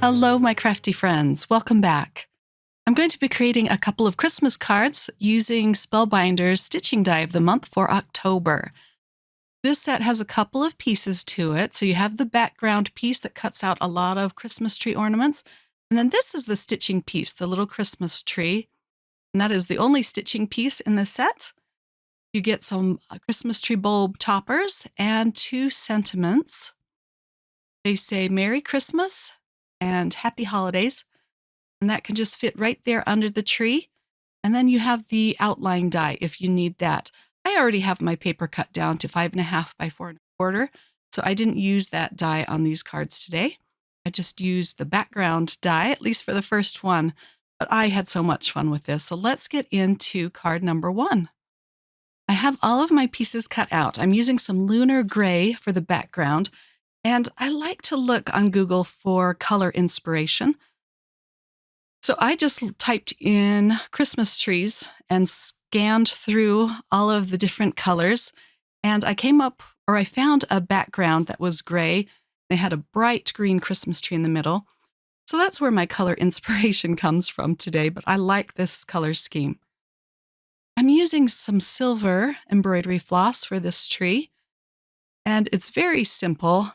Hello, my crafty friends. Welcome back. I'm going to be creating a couple of Christmas cards using Spellbinder's Stitching Die of the Month for October. This set has a couple of pieces to it. So you have the background piece that cuts out a lot of Christmas tree ornaments. And then this is the stitching piece, the little Christmas tree. And that is the only stitching piece in this set. You get some Christmas tree bulb toppers and 2 sentiments. They say Merry Christmas and Happy Holidays. And that can just fit right there under the tree. And then you have the outline die if you need that. I already have my paper cut down to 5.5 by 4.25, so I didn't use that die on these cards today. I just used the background die, at least for the first one. But I had so much fun with this. So let's get into card number 1. I have all of my pieces cut out. I'm using some lunar gray for the background. And I like to look on Google for color inspiration. So I just typed in Christmas trees and scanned through all of the different colors. And I found a background that was gray. They had a bright green Christmas tree in the middle. So that's where my color inspiration comes from today, but I like this color scheme. I'm using some silver embroidery floss for this tree. And it's very simple.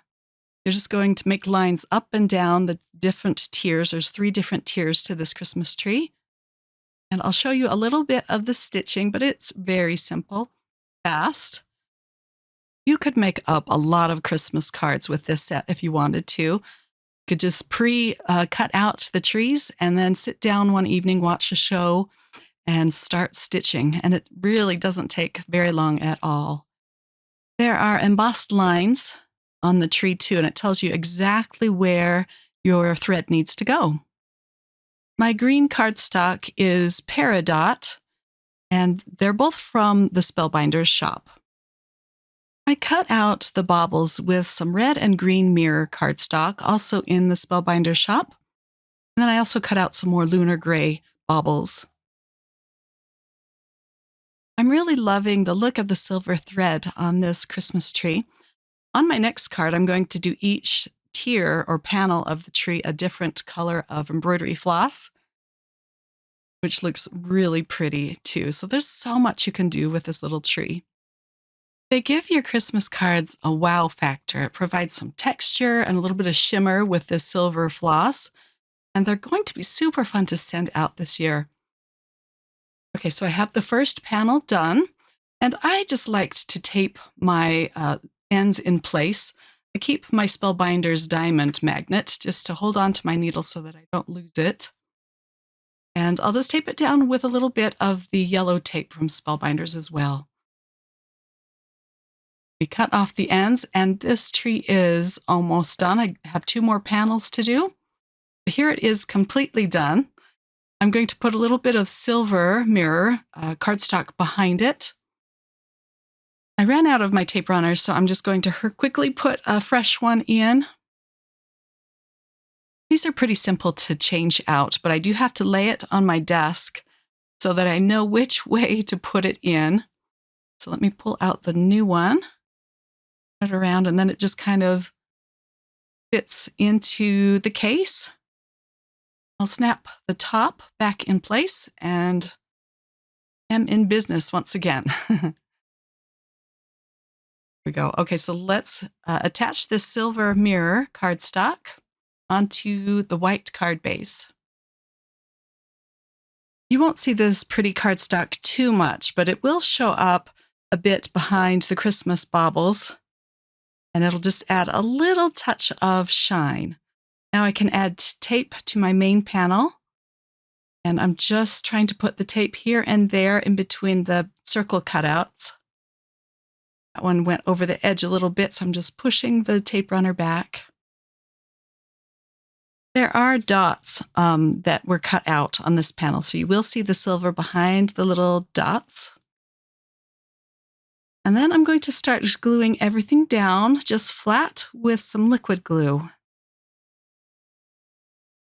You're just going to make lines up and down the different tiers. There's 3 different tiers to this Christmas tree. And I'll show you a little bit of the stitching, but it's very simple, fast. You could make up a lot of Christmas cards with this set if you wanted to. You could just cut out the trees and then sit down one evening, watch a show, and start stitching. And it really doesn't take very long at all. There are embossed lines on the tree too, and it tells you exactly where your thread needs to go. My green cardstock is Peridot, and they're both from the Spellbinder's shop. I cut out the baubles with some red and green mirror cardstock, also in the Spellbinder shop. And then I also cut out some more lunar gray baubles. I'm really loving the look of the silver thread on this Christmas tree. On my next card, I'm going to do each tier or panel of the tree a different color of embroidery floss, which looks really pretty too. So there's so much you can do with this little tree. They give your Christmas cards a wow factor. It provides some texture and a little bit of shimmer with this silver floss, and they're going to be super fun to send out this year. Okay, so I have the first panel done, and I just liked to tape my ends in place. I keep my Spellbinder's diamond magnet just to hold on to my needle so that I don't lose it. And I'll just tape it down with a little bit of the yellow tape from Spellbinder's as well. We cut off the ends, and this tree is almost done. I have 2 more panels to do. Here it is completely done. I'm going to put a little bit of silver mirror cardstock behind it. I ran out of my tape runner, so I'm just going to quickly put a fresh one in. These are pretty simple to change out, but I do have to lay it on my desk so that I know which way to put it in. So let me pull out the new one, put it around, and then it just kind of fits into the case. I'll snap the top back in place and am in business once again. We go. Okay, so let's attach this silver mirror cardstock onto the white card base. You won't see this pretty cardstock too much, but it will show up a bit behind the Christmas baubles, and it'll just add a little touch of shine. Now I can add tape to my main panel, and I'm just trying to put the tape here and there in between the circle cutouts. That one went over the edge a little bit, so I'm just pushing the tape runner back. There are dots that were cut out on this panel, so you will see the silver behind the little dots. And then I'm going to start gluing everything down just flat with some liquid glue.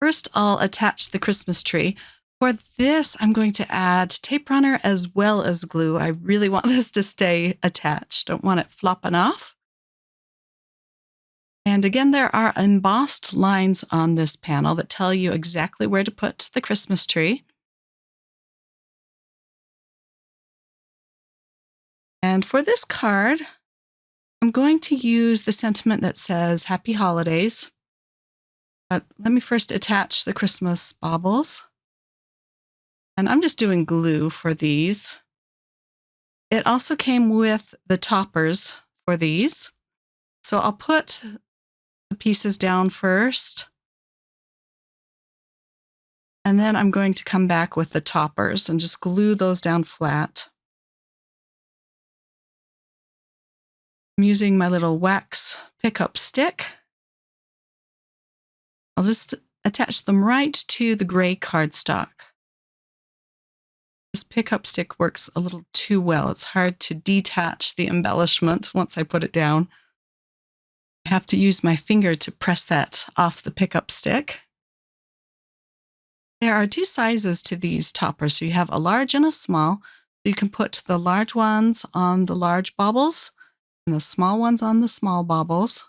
First, I'll attach the Christmas tree. For this, I'm going to add tape runner as well as glue. I really want this to stay attached. Don't want it flopping off. And again, there are embossed lines on this panel that tell you exactly where to put the Christmas tree. And for this card, I'm going to use the sentiment that says Happy Holidays. But let me first attach the Christmas baubles. And I'm just doing glue for these. It also came with the toppers for these. So I'll put the pieces down first. And then I'm going to come back with the toppers and just glue those down flat. I'm using my little wax pickup stick. I'll just attach them right to the gray cardstock. This pickup stick works a little too well. It's hard to detach the embellishment once I put it down. I have to use my finger to press that off the pickup stick. There are two sizes to these toppers. So you have a large and a small. You can put the large ones on the large baubles and the small ones on the small baubles.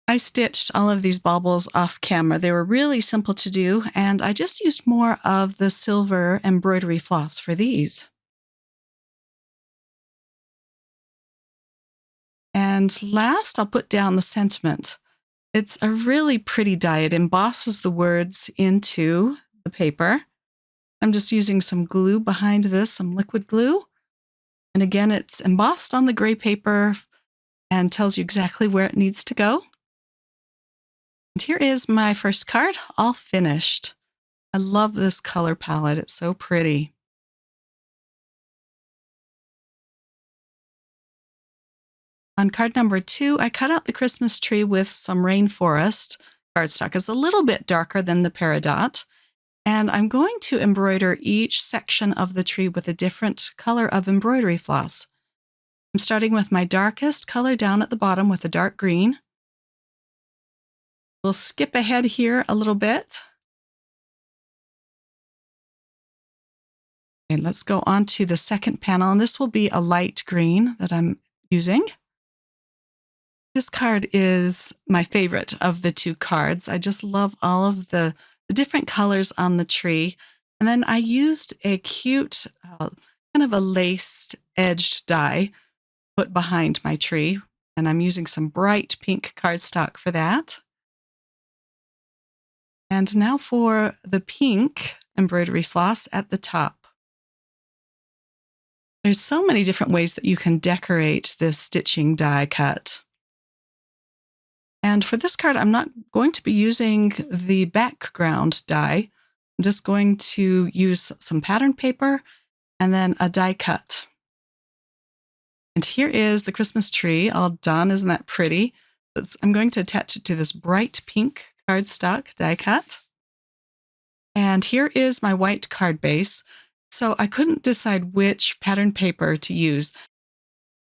I stitched all of these baubles off camera. They were really simple to do, and I just used more of the silver embroidery floss for these. And last, I'll put down the sentiment. It's a really pretty die. It embosses the words into the paper. I'm just using some glue behind this, some liquid glue. And again, it's embossed on the gray paper and tells you exactly where it needs to go. And here is my first card, all finished. I love this color palette. It's so pretty. On card number 2, I cut out the Christmas tree with some rainforest cardstock. It's a little bit darker than the Peridot. And I'm going to embroider each section of the tree with a different color of embroidery floss. I'm starting with my darkest color down at the bottom with a dark green. We'll skip ahead here a little bit. And let's go on to the second panel, and this will be a light green that I'm using. This card is my favorite of the two cards. I just love all of the different colors on the tree. And then I used a cute, kind of a laced edged die put behind my tree. And I'm using some bright pink cardstock for that. And now for the pink embroidery floss at the top. There's so many different ways that you can decorate this stitching die cut. And for this card, I'm not going to be using the background die. I'm just going to use some pattern paper and then a die cut. And here is the Christmas tree all done. Isn't that pretty? I'm going to attach it to this bright pink cardstock die cut. And here is my white card base. So I couldn't decide which pattern paper to use.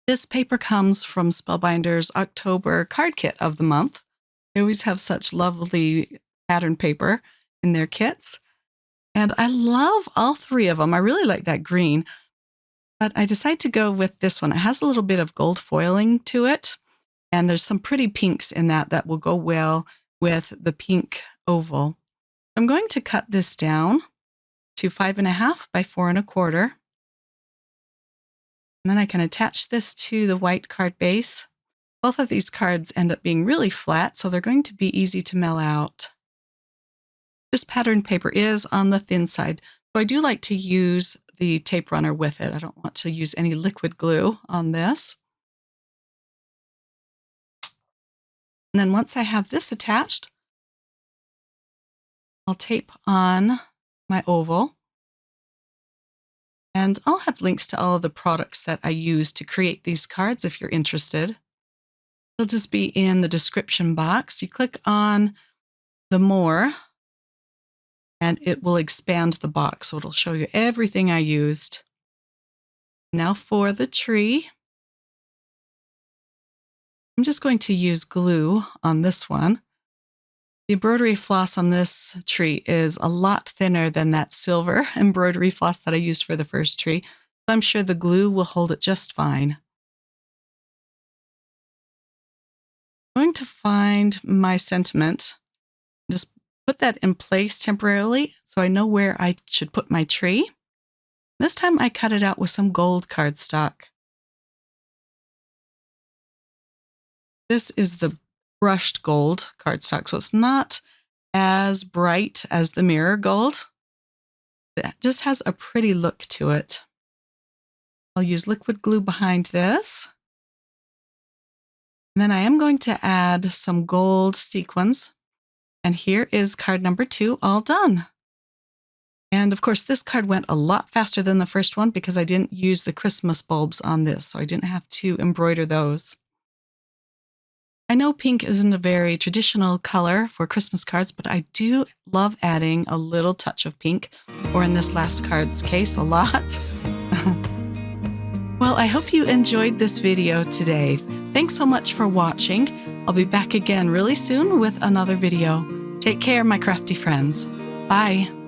This paper comes from Spellbinder's October card kit of the month. They always have such lovely pattern paper in their kits. And I love all three of them. I really like that green. But I decided to go with this one. It has a little bit of gold foiling to it. And there's some pretty pinks in that will go well with the pink oval. I'm going to cut this down to 5.5 by 4.25. And then I can attach this to the white card base. Both of these cards end up being really flat, so they're going to be easy to mill out. This pattern paper is on the thin side, so I do like to use the tape runner with it. I don't want to use any liquid glue on this. And then once I have this attached, I'll tape on my oval. And I'll have links to all of the products that I use to create these cards if you're interested. It'll just be in the description box. You click on the More, and it will expand the box. So it'll show you everything I used. Now for the tree. I'm just going to use glue on this one. The embroidery floss on this tree is a lot thinner than that silver embroidery floss that I used for the first tree. So I'm sure the glue will hold it just fine. I'm going to find my sentiment. Just put that in place temporarily so I know where I should put my tree. This time I cut it out with some gold cardstock. This is the brushed gold cardstock, so it's not as bright as the mirror gold. It just has a pretty look to it. I'll use liquid glue behind this. And then I am going to add some gold sequins. And here is card number 2 all done. And of course, this card went a lot faster than the first one because I didn't use the Christmas bulbs on this, so I didn't have to embroider those. I know pink isn't a very traditional color for Christmas cards, but I do love adding a little touch of pink, or in this last card's case, a lot. Well, I hope you enjoyed this video today. Thanks so much for watching. I'll be back again really soon with another video. Take care, my crafty friends. Bye.